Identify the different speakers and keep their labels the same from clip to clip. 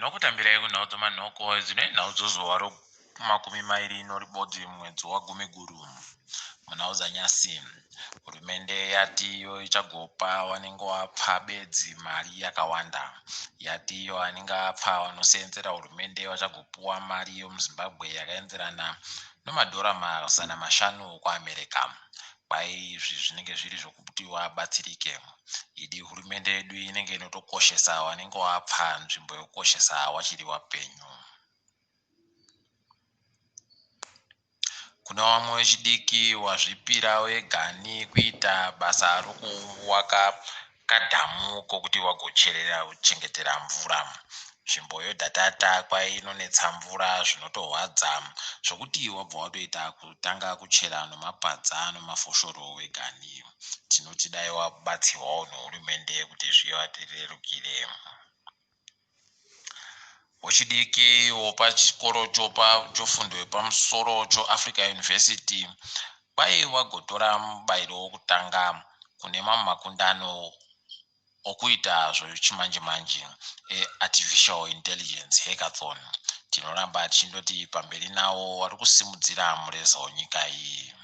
Speaker 1: Nokutambira kunaudzo manhoko dzine nhadzo zuva romakumi mairi noribodzi mwedzi wagumi guru muna udzanyasi. Hurumende yatiyo ichagopa wanenge wapfa bedzi mari yakawanda. Yatiyo anenge apfa vanosenzera hurumende vachagopuwa mari yomuZimbabwe yakaenderana nomadhora $500 kuAmerica. Kwai izvi zvinenge zviri zvokuti vabatsirike. Idi hurumende yedu inenge inotokoshesa wanenge wapfa nzvimbo yokukoshesa wachiri wapenyu. Kuna vamwe vechidiki wazvipira wegani kuita basa rokuwaka kadhamu kokuti wagocherera kuchengetera mvura. Nzvimbo yodhatata kwai inonetsa mvura zvinotorwadza zvokuti wabva watoita kutanga kuchera nomapadza nomafoshoro wegani. Tinoti dai wabatsirwawo nehurumende kuti zvivatererukire. Wechidiki wopachikoro chofundo yepamusoro choAfrica University kwai wagotora mubairo wokutanga kune mamwe makundano okuita zvechimanjemanje eArtificial Intelligence Hackathon. Tinoramba tichindoti pamberi nawo wari kusimudzira mureza wenyika iyi.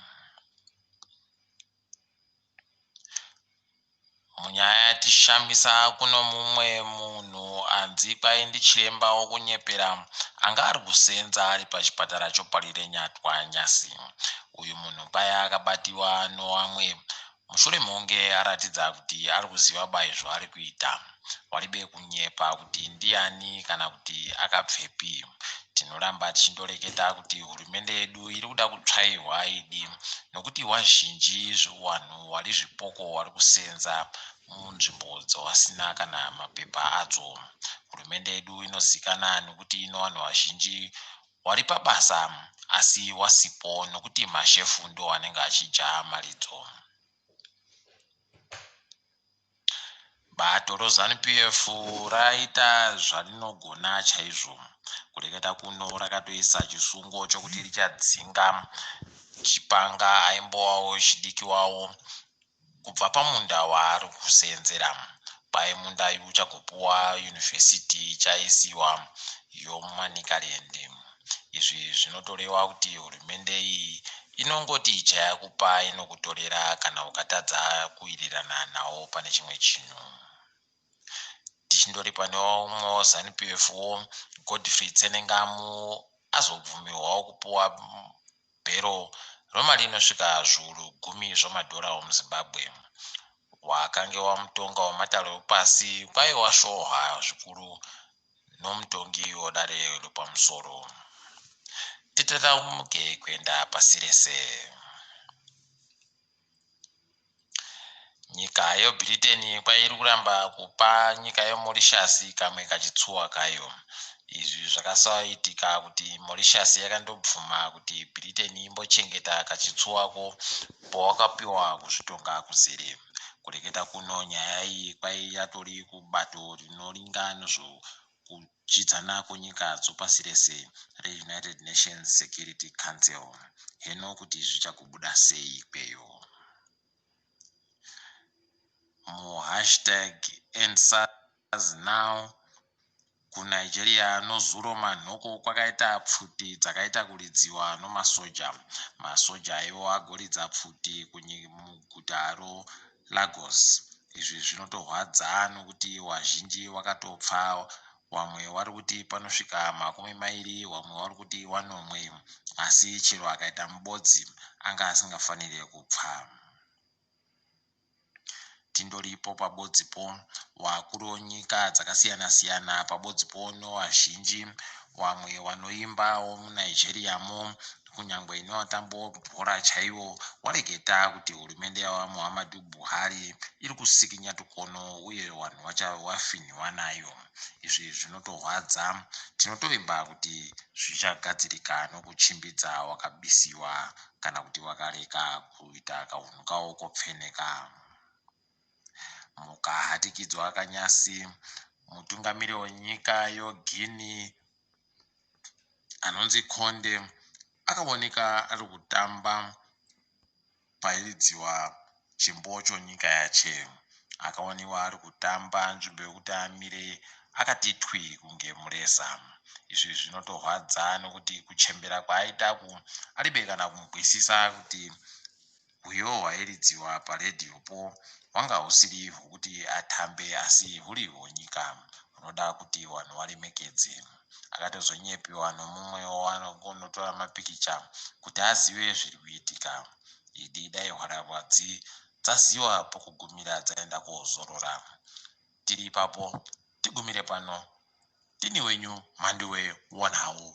Speaker 1: Munyaya yatishamisa kuno mumwe munhu anzi kwai ndichiremba wokunyepera anga ari kusenza ari pachipatara choparire Nyatwa Nyasi. Uyu munhu kwai akabatiwa novamwe mushure mekunge aratidza kuti ari kuziva bai zvaari kuita. Waribe kunyepa kuti ndiani kana kuti akabvepi. Tinoramba tichindoreketa kuti hurumende yedu iri kuda kutsvairwa idi nokuti wazhinji zvewanhu wari zvipoko wari kusenza munzvimbo dzavasina kana mapepa adzo. Hurumende yedu inozikanwa nokuti ino vanhu vazhinji wari pabasa asi wasipo nokuti mashefu ndo anenge achidya maridzo. Bato roZANU-PF raita zvarinogona chaizvo. Kureketa kuno rakatoisa chisungo chokuti richadzinga chipanga aimbowawo chidiki wawo kubva pamunda waari kusenzera. Pai munda uyu uchagopuwa yunivhesiti ichaisiwa yoManicaland. Izvi zvinotoreva kuti hurumende iyi inongoti ichaya kupa inokutorera kana ukatadza kuwirirana nawo pane chimwe chinhu. Tichindori pane umwe ZANU-PF Godfrey Tsenengamu azobvumirwawo kupuwa bhero romari inosvika zviuru 10 zvamadhora omuZimbabwe. Wakange wamutonga wematare epasi kwai washohwa zvikuru nomutongi wedare repamusoro. Titaramuke kuenda pasi rese. Nyika yeBritain kwai iri kuramba kupa nyika yeMauritius kamwe kachitsuwa kayo. Izvi zvakasaitika kuti Mauritius yakandobvuma kuti Britain imbochengeta kachitsuwako pawakapiwa kuzvitonga kuzere. Kureketa kuno nyaya iyi kwai yatori kubato rinoringa nezvokudyidzana kwenyika dzopasi rese reUnited Nations Security Council. Hino kuti zvichakubuda sei ikweyo. #EndSARSNow kuNigeria nozuro manhoko kwakaita pfuti dzakaita kuridziwa nomasoja. Masoja iwo agoridza pfuti muguta roLagos. Izvi zvinotorwadza nokuti wazhinji wakatopfa, wamwe wari kuti panosvika 20, wamwe wari kuti 1, asi chero akaita mubodzi anga asingafaniri kupfa. Tindoripo pabodzipo wakuru wenyika dzakasiyana-siyana pabodzipo novazhinji, wamwe wanoimbawo muNigeriamo kunyangwe nevatambo bhora chaivo wareketa kuti hurumende yaMuhammadu Buhari iri kusikinya tukono uye vanhu vafinhwa nayo. Izvi zvinotorwadza. Tinotovimba kuti zvichagadzirika nokuchimbidza wakabisiwa kana kuti wakareka kuita kahunhu kawo kopfeneka. Mukahatikidzwa kanyasi, mutungamiri wenyika yeGuinea anonzi Konde akaoneka ari kutamba pairidziwa chimbo chonyika yache. Akaonekwa ari kutamba nzvimbo yokuti amire akati twi kunge mureza. Izvi zvinotorwadza nokuti kuchembera kwaaitaku alibe kana kumugwisisa kuti uyo hwairidziwa paredhiyopo hwanga husiri hwokuti atambe asi huri hwonyika hunoda kuti vanhu varemekedze. Akatozonyepiwa nomumwewo unotora mapikicha kuti azive zviri kuitika. Idi dai hwarahwadzi dzaziva pokugumira dzaenda kozorora. Tiri ipapo, tigumire pano. Tini wenyu Mhandiwe Wonawo.